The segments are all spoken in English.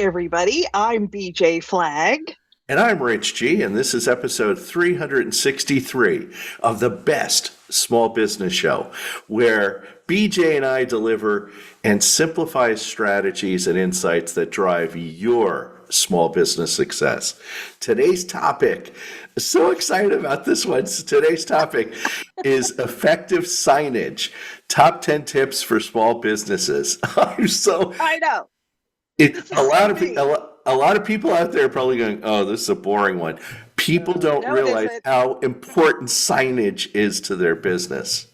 everybody. I'm BJ Flagg. And I'm Rich G, and this is episode 363 of the best small business show, where BJ and I deliver and simplify strategies and insights that drive your small business success. Today's topic, so excited about this one. Today's topic is effective signage. Top 10 tips for small businesses. I'm so I know. It This a is lot so of me. a lot of people out there are probably going, "Oh, this is a boring one." People don't No, it realize isn't. how important signage is to their business.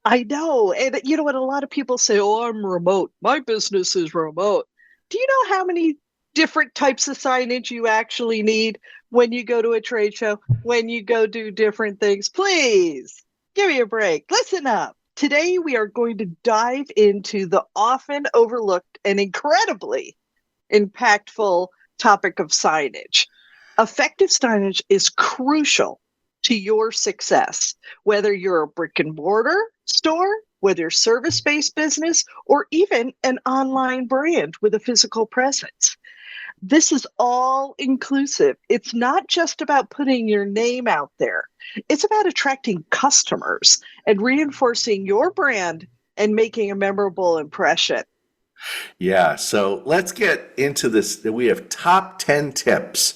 I know. And you know what? A lot of people say, oh, I'm remote. My business is remote. Do you know how many different types of signage you actually need when you go to a trade show, when you go do different things? Please give me a break. Listen up. Today, we are going to dive into the often overlooked and incredibly impactful topic of signage. Effective signage is crucial to your success, whether you're a brick and mortar store, whether you're service-based business, or even an online brand with a physical presence. This is all inclusive. It's not just about putting your name out there. It's about attracting customers and reinforcing your brand and making a memorable impression. Yeah, so let's get into this. We have top 10 tips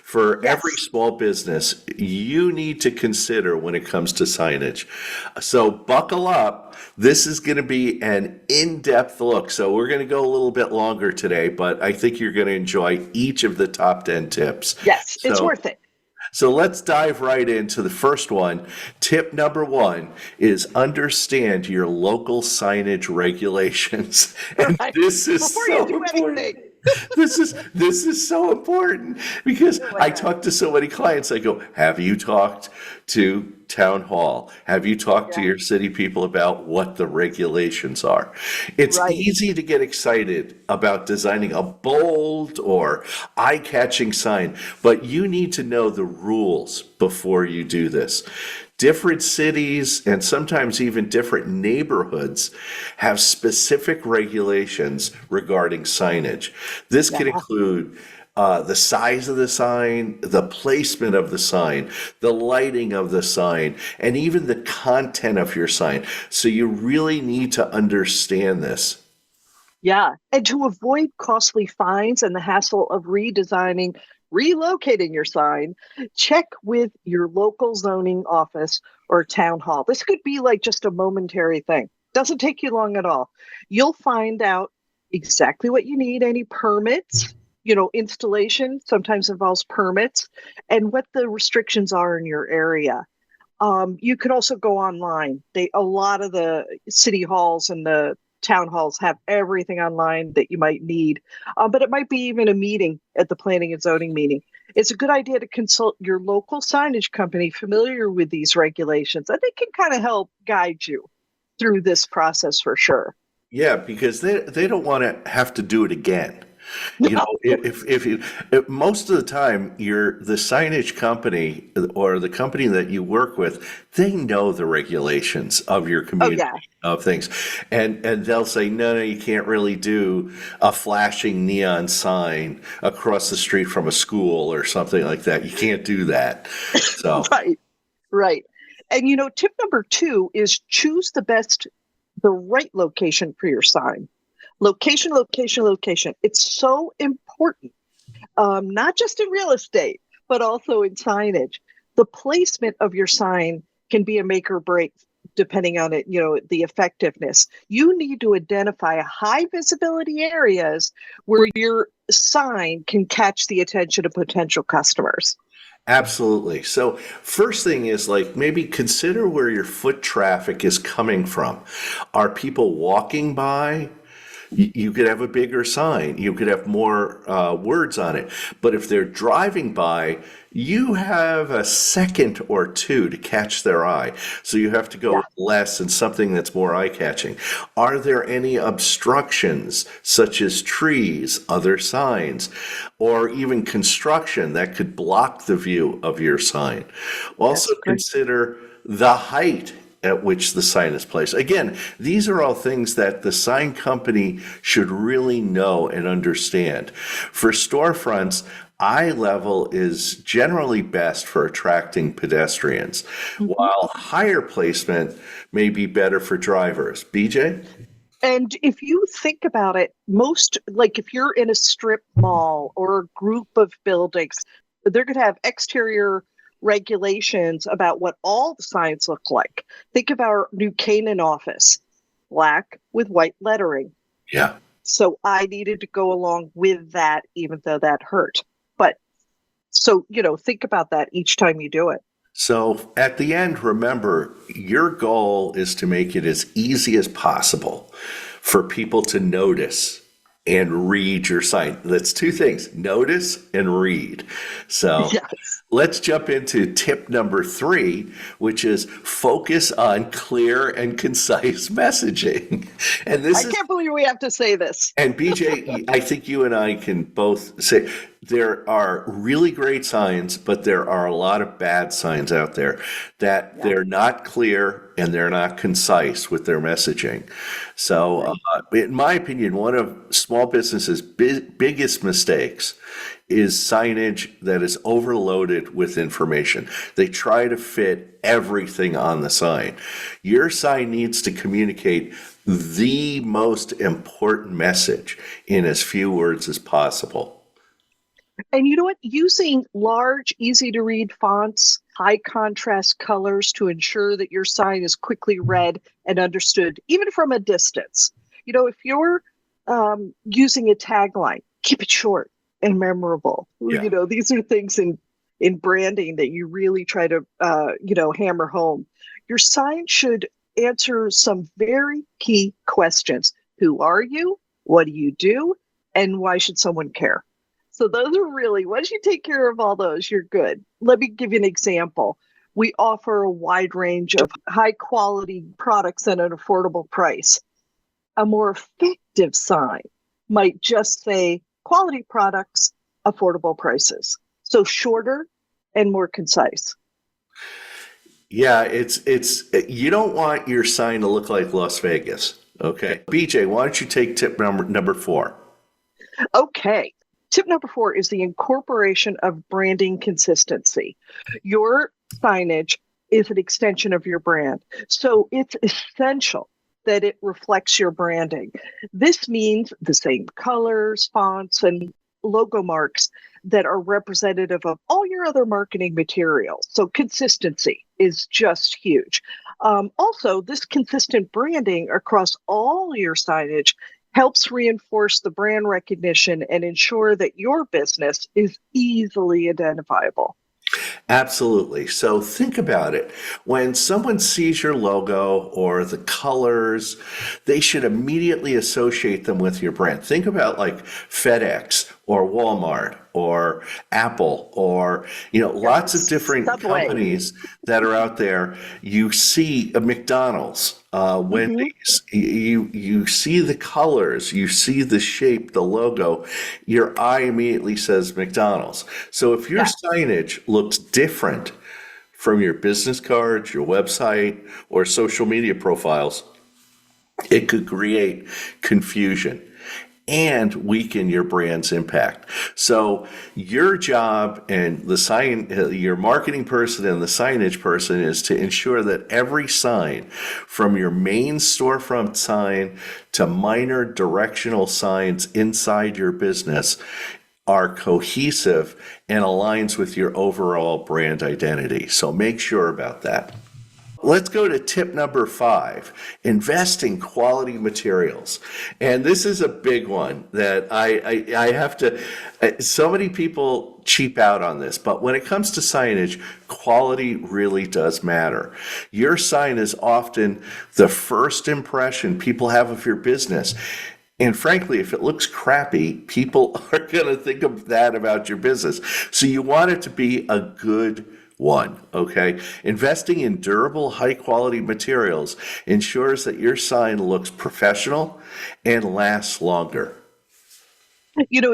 for every Yes. small business you need to consider when it comes to signage. So buckle up. This is going to be an in-depth look. So we're going to go a little bit longer today, but I think you're going to enjoy each of the top 10 tips. Yes, it's So worth it. So let's dive right into the first one. Tip number one is understand your local signage regulations. And Right. this is Before you so do important. anything. This is so important because Go I ahead. talk to so many clients. I go, have you talked to town hall? Have you talked to Yeah, your city people about what the regulations are? It's right. easy to get excited about designing a bold or eye-catching sign, but you need to know the rules before you do this. Different cities and sometimes even different neighborhoods have specific regulations regarding signage. This can Yeah. include the size of the sign, the placement of the sign, the lighting of the sign, and even the content of your sign. So you really need to understand this. Yeah. And to avoid costly fines and the hassle of redesigning, relocating your sign, check with your local zoning office or town hall. This could be like just a momentary thing. Doesn't take you long at all. You'll find out exactly what you need, any permits, installation sometimes involves permits, and what the restrictions are in your area. You could also go online. A lot of the city halls and the town halls have everything online that you might need. But it might be even a meeting at the planning and zoning meeting. It's a good idea to consult your local signage company familiar with these regulations, and they can kind of help guide you through this process for sure. Yeah, because they don't want to have to do it again. You No, know, if most of the time the signage company or the company that you work with, they know the regulations of your oh community yeah, of things, and they'll say, no, you can't really do a flashing neon sign across the street from a school or something like that. You can't do that. So. right, right. And tip number two is choose the right location for your sign. Location, location, location. It's so important, not just in real estate, but also in signage. The placement of your sign can be a make or break depending on it, the effectiveness. You need to identify high visibility areas where your sign can catch the attention of potential customers. Absolutely. So, first thing is like maybe consider where your foot traffic is coming from. Are people walking by? You could have a bigger sign. You could have more words on it. But if they're driving by, you have a second or two to catch their eye. So you have to Yeah. go less and something that's more eye-catching. Are there any obstructions, such as trees, other signs, or even construction that could block the view of your sign? Also That's great. consider the height at which the sign is placed. Again, these are all things that the sign company should really know and understand. For storefronts, eye level is generally best for attracting pedestrians, Mhm. while higher placement may be better for drivers. BJ? And if you think about it, most, like if you're in a strip mall or a group of buildings, they're going to have exterior regulations about what all the signs look like. Think of our New Canaan office, black with white lettering. Yeah. So I needed to go along with that, even though that hurt. But so, think about that each time you do it. So at the end, remember, your goal is to make it as easy as possible for people to notice and read your sign. That's two things, notice and read. So Yes. let's jump into tip number 3, which is focus on clear and concise messaging. And I this is can't believe we have to say this. and BJ, I think you and I can both say there are really great signs, but there are a lot of bad signs out there that Yeah. they're not clear and they're not concise with their messaging. So, Right. in my opinion, one of small businesses' biggest mistakes is signage that is overloaded with information. They try to fit everything on the sign. Your sign needs to communicate the most important message in as few words as possible. And you know what? Using large, easy to read fonts, high contrast colors to ensure that your sign is quickly read and understood, even from a distance. If you're using a tagline, keep it short and memorable. Yeah. These are things in branding that you really try to, hammer home. Your sign should answer some very key questions. Who are you? What do you do? And why should someone care? So those are really, once you take care of all those, you're good. Let me give you an example. We offer a wide range of high quality products at an affordable price. A more effective sign might just say quality products, affordable prices. So shorter and more concise. Yeah, it's you don't want your sign to look like Las Vegas. Okay. BJ, why don't you take tip number 4? Okay. Tip number 4 is the incorporation of branding consistency. Your signage is an extension of your brand. So it's essential that it reflects your branding. This means the same colors, fonts, and logo marks that are representative of all your other marketing materials. So consistency is just huge. Also, this consistent branding across all your signage helps reinforce the brand recognition and ensure that your business is easily identifiable. Absolutely. So think about it. When someone sees your logo or the colors, they should immediately associate them with your brand. Think about like FedEx or Walmart or Apple or lots of different Subway. companies that are out there. You see a McDonald's, Mhm. Wendy's. You see the colors, you see the shape, the logo. Your eye immediately says McDonald's. So if your Yeah. signage looks different from your business cards, your website, or social media profiles, it could create confusion and weaken your brand's impact. So your job and your marketing person and the signage person is to ensure that every sign, from your main storefront sign to minor directional signs inside your business, are cohesive and aligns with your overall brand identity. So make sure about that. Let's go to tip number 5, invest in quality materials. And this is a big one that I have to, so many people cheap out on this, but when it comes to signage, quality really does matter. Your sign is often the first impression people have of your business. And frankly, if it looks crappy, people are going to think of that about your business. So you want it to be a good one, okay? Investing in durable, high quality materials ensures that your sign looks professional and lasts longer.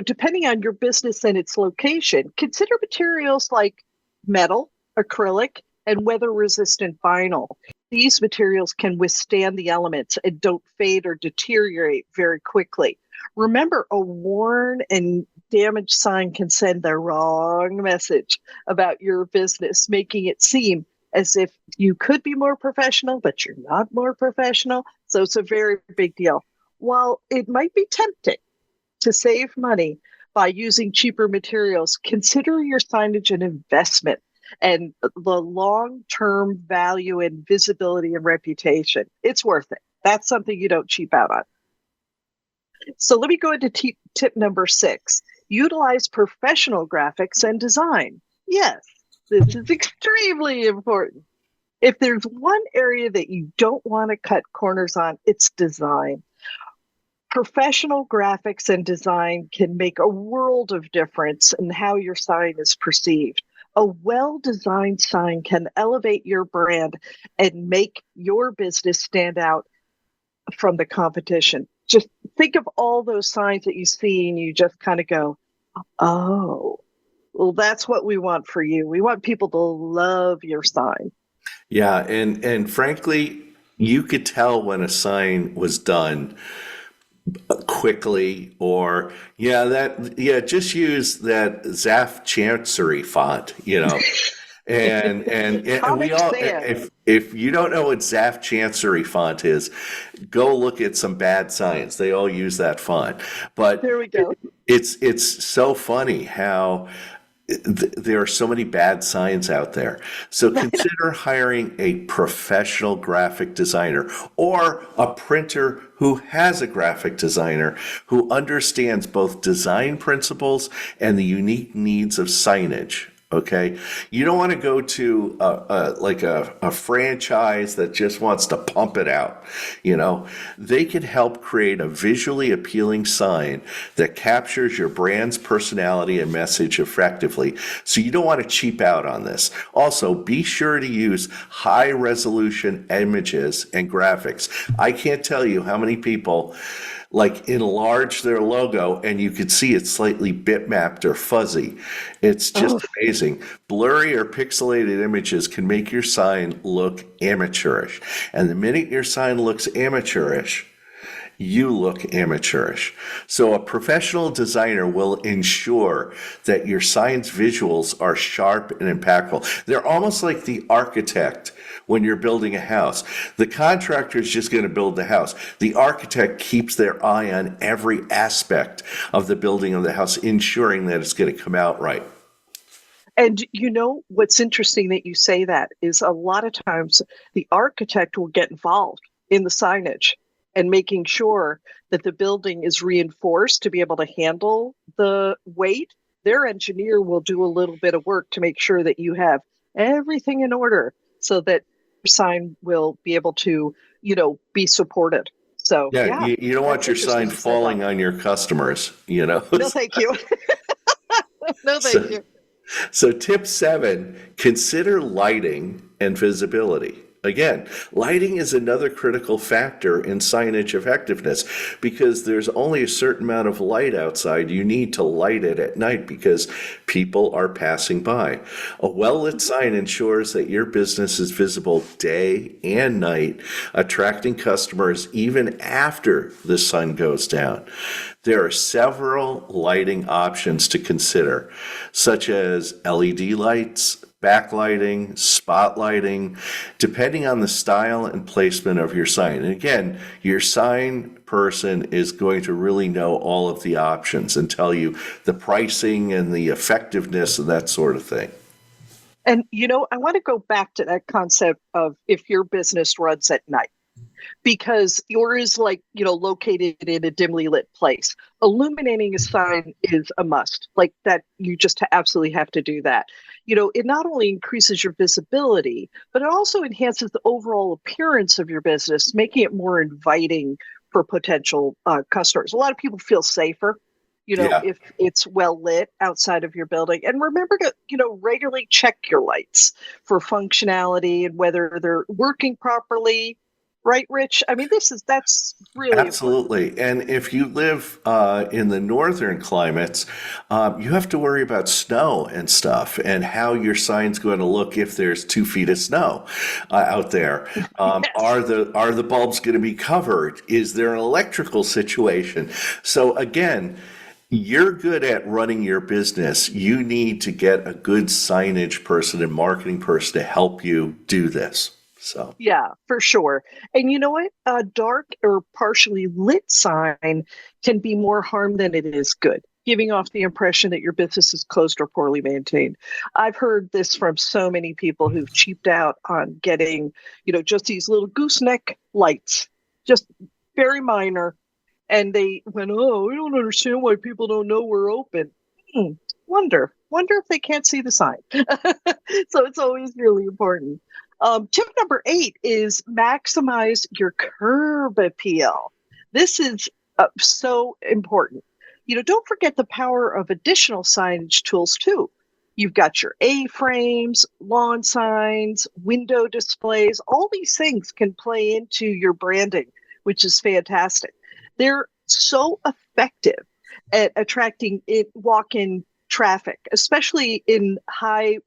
Depending on your business and its location, consider materials like metal, acrylic, and weather-resistant vinyl. These materials can withstand the elements and don't fade or deteriorate very quickly. Remember, a worn and damaged sign can send the wrong message about your business, making it seem as if you could be more professional, but you're not more professional. So it's a very big deal. While it might be tempting to save money by using cheaper materials, consider your signage an investment and the long-term value and visibility and reputation. It's worth it. That's something you don't cheap out on. So let me go into tip number 6. Utilize professional graphics and design. Yes, this is extremely important. If there's one area that you don't want to cut corners on, it's design. Professional graphics and design can make a world of difference in how your sign is perceived. A well-designed sign can elevate your brand and make your business stand out from the competition. Just think of all those signs that you see and you just kind of go, oh, well, that's what we want for you. We want people to love your sign. Yeah, and frankly, you could tell when a sign was done quickly, or just use that Zaf Chancery font, and we Comic all, Sans. if you don't know what Zaf Chancery font is, go look at some bad signs. They all use that font, but There we go. it's so funny how there are so many bad signs out there. So consider hiring a professional graphic designer or a printer who has a graphic designer who understands both design principles and the unique needs of signage. Okay, you don't want to go to a franchise that just wants to pump it out. They can help create a visually appealing sign that captures your brand's personality and message effectively. So you don't want to cheap out on this. Also, be sure to use high resolution images and graphics. I can't tell you how many people enlarge their logo and you could see it's slightly bitmapped or fuzzy. It's just amazing. Blurry or pixelated images can make your sign look amateurish. And the minute your sign looks amateurish, you look amateurish. So a professional designer will ensure that your sign's visuals are sharp and impactful. They're almost like the architect when you're building a house. The contractor is just going to build the house. The architect keeps their eye on every aspect of the building of the house, ensuring that it's going to come out right. And what's interesting that you say that is a lot of times the architect will get involved in the signage and making sure that the building is reinforced to be able to handle the weight. Their engineer will do a little bit of work to make sure that you have everything in order so that your sign will be able to, be supported. So, Yeah, you don't want your sign falling on your customers, No, thank you. No, So, thank you. so tip 7, consider lighting and visibility. Again, lighting is another critical factor in signage effectiveness because there's only a certain amount of light outside. You need to light it at night because people are passing by. A well-lit sign ensures that your business is visible day and night, attracting customers even after the sun goes down. There are several lighting options to consider, such as LED lights, backlighting, spotlighting, depending on the style and placement of your sign. And again, your sign person is going to really know all of the options and tell you the pricing and the effectiveness and that sort of thing. And, I want to go back to that concept of if your business runs at night, because yours is located in a dimly lit place. Illuminating a sign is a must. Like that, you just absolutely have to do that. It not only increases your visibility, but it also enhances the overall appearance of your business, making it more inviting for potential customers. A lot of people feel safer, Yeah. if it's well lit outside of your building. And remember to, regularly check your lights for functionality and whether they're working properly. Right, Rich? I mean, that's really important. Absolutely. And if you live in the northern climates, you have to worry about snow and stuff and how your sign's going to look if there's 2 feet of snow out there. Yes. Are the bulbs going to be covered? Is there an electrical situation? So again, you're good at running your business. You need to get a good signage person and marketing person to help you do this. So. Yeah, for sure. And you know what? A dark or partially lit sign can be more harm than it is good, giving off the impression that your business is closed or poorly maintained. I've heard this from so many people who've cheaped out on getting, just these little gooseneck lights, just very minor. And they went, oh, I don't understand why people don't know we're open. Hmm, wonder if they can't see the sign. So it's always really important. Tip number 8 is maximize your curb appeal. This is so important. Don't forget the power of additional signage tools too. You've got your A-frames, lawn signs, window displays. All these things can play into your branding, which is fantastic. They're so effective at attracting walk-in traffic, especially in high,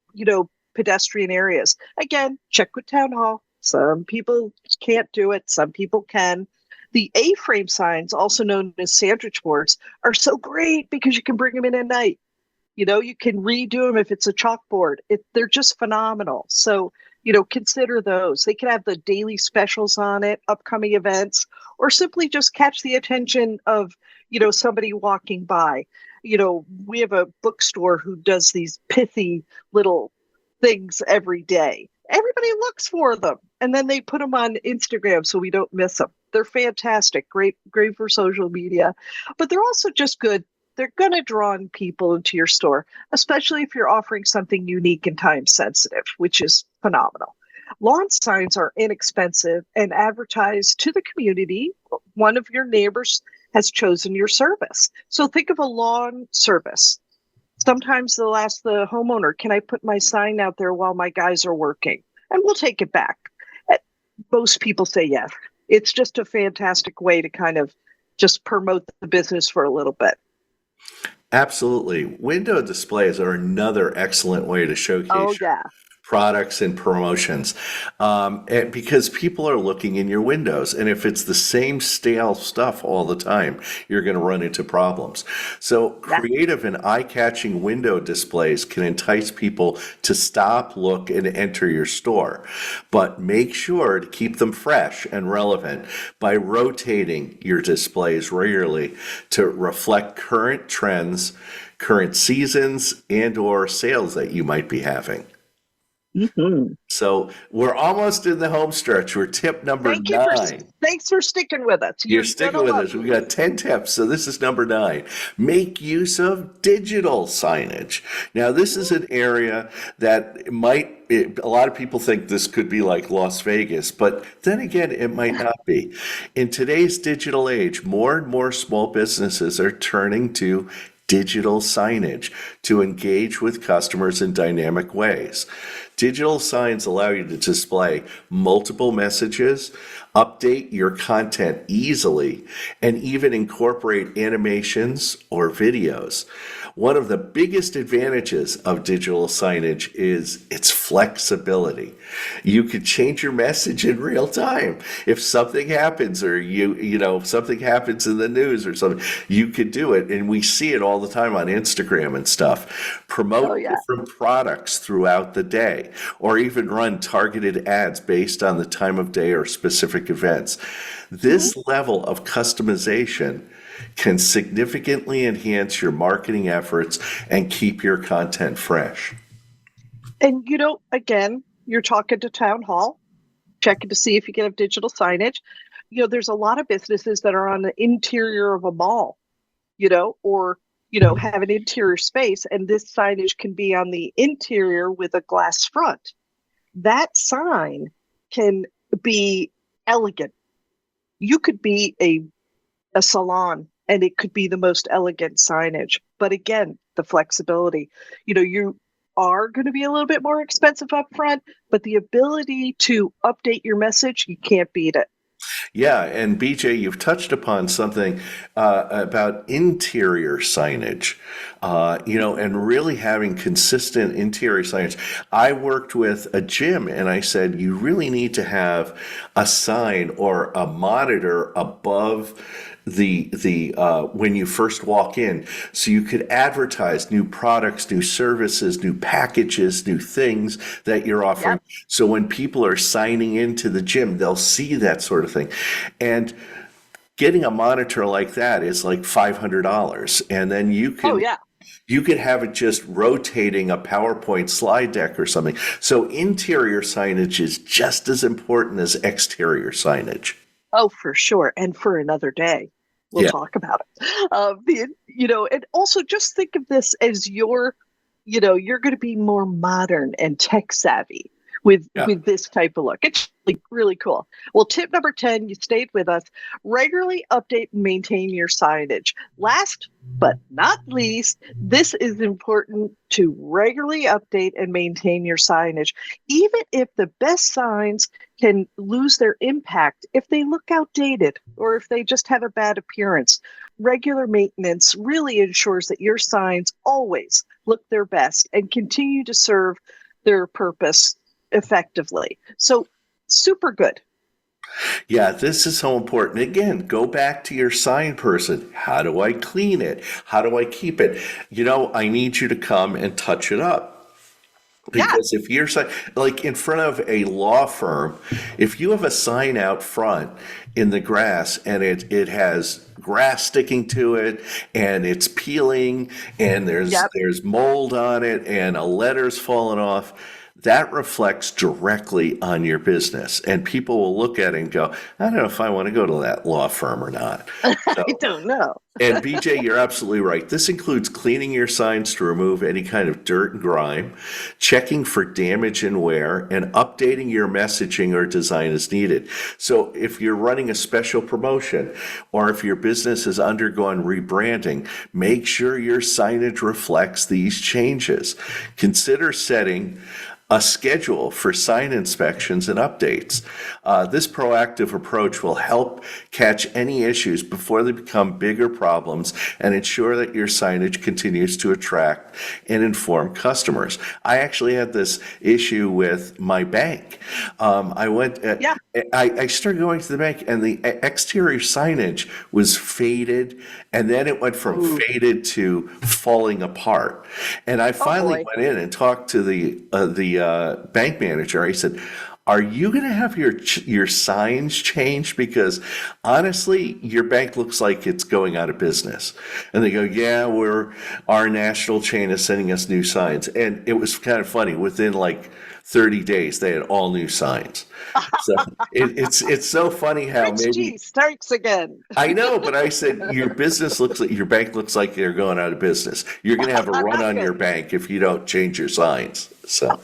pedestrian areas. Again, check with town hall. Some people can't do it, some people can. The A-frame signs, also known as sandwich boards, are so great because you can bring them in at night. You can redo them if it's a chalkboard. They're just phenomenal. So, consider those. They can have the daily specials on it, upcoming events, or simply just catch the attention of, somebody walking by. We have a bookstore who does these pithy little things every day. Everybody looks for them, and then they put them on Instagram so we don't miss them. They're fantastic, great for social media, but they're also just good. They're going to draw in people into your store, especially if you're offering something unique and time sensitive, which is phenomenal. Lawn signs are inexpensive and advertise to the community. One of your neighbors has chosen your service. So think of a lawn service. Sometimes they'll ask the homeowner, can I put my sign out there while my guys are working? And we'll take it back. Most people say yes. It's just a fantastic way to kind of just promote the business for a little bit. Absolutely. Window displays are another excellent way to Oh, showcase your yeah. products and promotions, and because people are looking in your windows. And if it's the same stale stuff all the time, you're going to run into problems. So, Yeah. creative and eye catching window displays can entice people to stop, look, and enter your store. But make sure to keep them fresh and relevant by rotating your displays regularly to reflect current trends, current seasons, and or sales that you might be having. Hmm. So we're almost in the home stretch. We're tip number nine. Thanks for sticking with us. You're You're sticking gonna with love us. We've these. got 10 tips. So this is number 9. Make use of digital signage. Now, this is an area that a lot of people think this could be like Las Vegas, but then again, it might not be. In today's digital age, more and more small businesses are turning to digital signage to engage with customers in dynamic ways. Digital signs allow you to display multiple messages, update your content easily, and even incorporate animations or videos. One of the biggest advantages of digital signage is its flexibility. You could change your message in real time. If something happens or something happens in the news or something, you could do it. And we see it all the time on Instagram and stuff. Oh, Promote yeah. different products throughout the day or even run targeted ads based on the time of day or specific events. Mhm. This level of customization can significantly enhance your marketing efforts and keep your content fresh. And again, you're talking to town hall, checking to see if you can have digital signage. There's a lot of businesses that are on the interior of a mall, or have an interior space, and this signage can be on the interior with a glass front. That sign can be elegant. You could be a salon and it could be the most elegant signage. But again, the flexibility. You are going to be a little bit more expensive up front, but the ability to update your message, you can't beat it. Yeah, and BJ, you've touched upon something about interior signage, and really having consistent interior signage. I worked with a gym and I said, you really need to have a sign or a monitor above the when you first walk in, so you could advertise new products, new services, new packages, new things that you're offering. Yep. So when people are signing into the gym, they'll see that sort of thing. And getting a monitor like that is like $500, and then Oh, yeah. you could have it just rotating a PowerPoint slide deck or something. So interior signage is just as important as exterior signage. Oh, for sure. And for another day, we'll Yeah, talk about it. And also just think of this as you're going to be more modern and tech savvy with yeah. this type of look. It's really, really cool. Well, tip number 10, you stayed with us. Regularly update and maintain your signage. Last but not least, this is important to regularly update and maintain your signage. Even if the best signs can lose their impact if they look outdated or if they just have a bad appearance. Regular maintenance really ensures that your signs always look their best and continue to serve their purpose effectively. So, super good. Yeah, this is so important. Again, go back to your sign person. How do I clean it? How do I keep it? I need you to come and touch it up. Yeah. Because if you're like in front of a law firm, if you have a sign out front in the grass and it has grass sticking to it and it's peeling and Yep. there's mold on it and a letter's fallen off, that reflects directly on your business. And people will look at it and go, I don't know if I want to go to that law firm or not. I So, don't know. and BJ, you're absolutely right. This includes cleaning your signs to remove any kind of dirt and grime, checking for damage and wear, and updating your messaging or design as needed. So if you're running a special promotion or if your business has undergone rebranding, make sure your signage reflects these changes. Consider setting a schedule for sign inspections and updates. This proactive approach will help catch any issues before they become bigger problems and ensure that your signage continues to attract and inform customers. I actually had this issue with my bank. I went, Yeah. I started going to the bank and the exterior signage was faded, and then it went from Ooh. faded to falling apart. And I Oh finally boy. went in and talked to the bank manager. I said, "Are you going to have your signs changed? Because honestly, your bank looks like it's going out of business." And they go, "Yeah, our national chain is sending us new signs." And it was kind of funny. Within like 30 days, they had all new signs. So it's so funny how Rich maybe G strikes again. I know, but I said your bank looks like they're going out of business. You're going to have a run Not on your good. bank if you don't change your signs. So.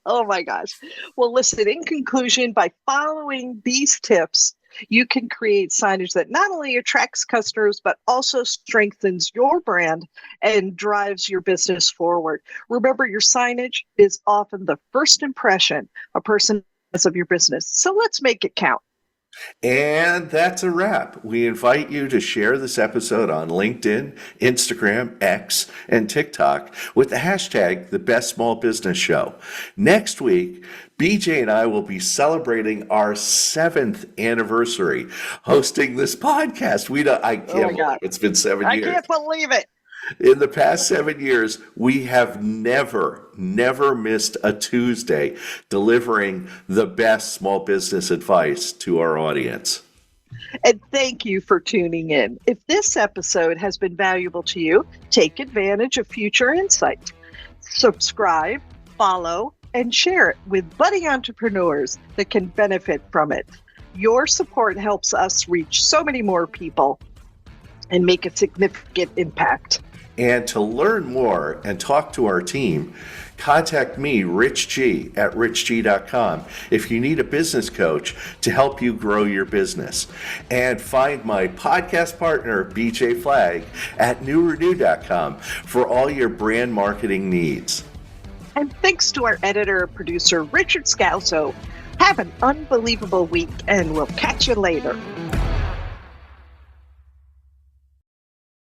Oh my gosh. Well, listen, in conclusion, by following these tips, you can create signage that not only attracts customers, but also strengthens your brand and drives your business forward. Remember, your signage is often the first impression a person has of your business. So let's make it count. And that's a wrap. We invite you to share this episode on LinkedIn, Instagram, X, and TikTok with the hashtag The Best Small Business Show. Next week, BJ and I will be celebrating our 7th anniversary hosting this podcast. I Oh can't my believe God. it's been 7 I years. can't believe it. In the past 7 years, we have never missed a Tuesday delivering the best small business advice to our audience. And thank you for tuning in. If this episode has been valuable to you, take advantage of future insights. Subscribe, follow, and share it with budding entrepreneurs that can benefit from it. Your support helps us reach so many more people and make a significant impact. And to learn more and talk to our team, contact me, Rich G, at richg.com if you need a business coach to help you grow your business. And find my podcast partner, BJ Flagg, at newrenew.com for all your brand marketing needs. And thanks to our editor and producer, Richard Scalzo. Have an unbelievable week, and we'll catch you later.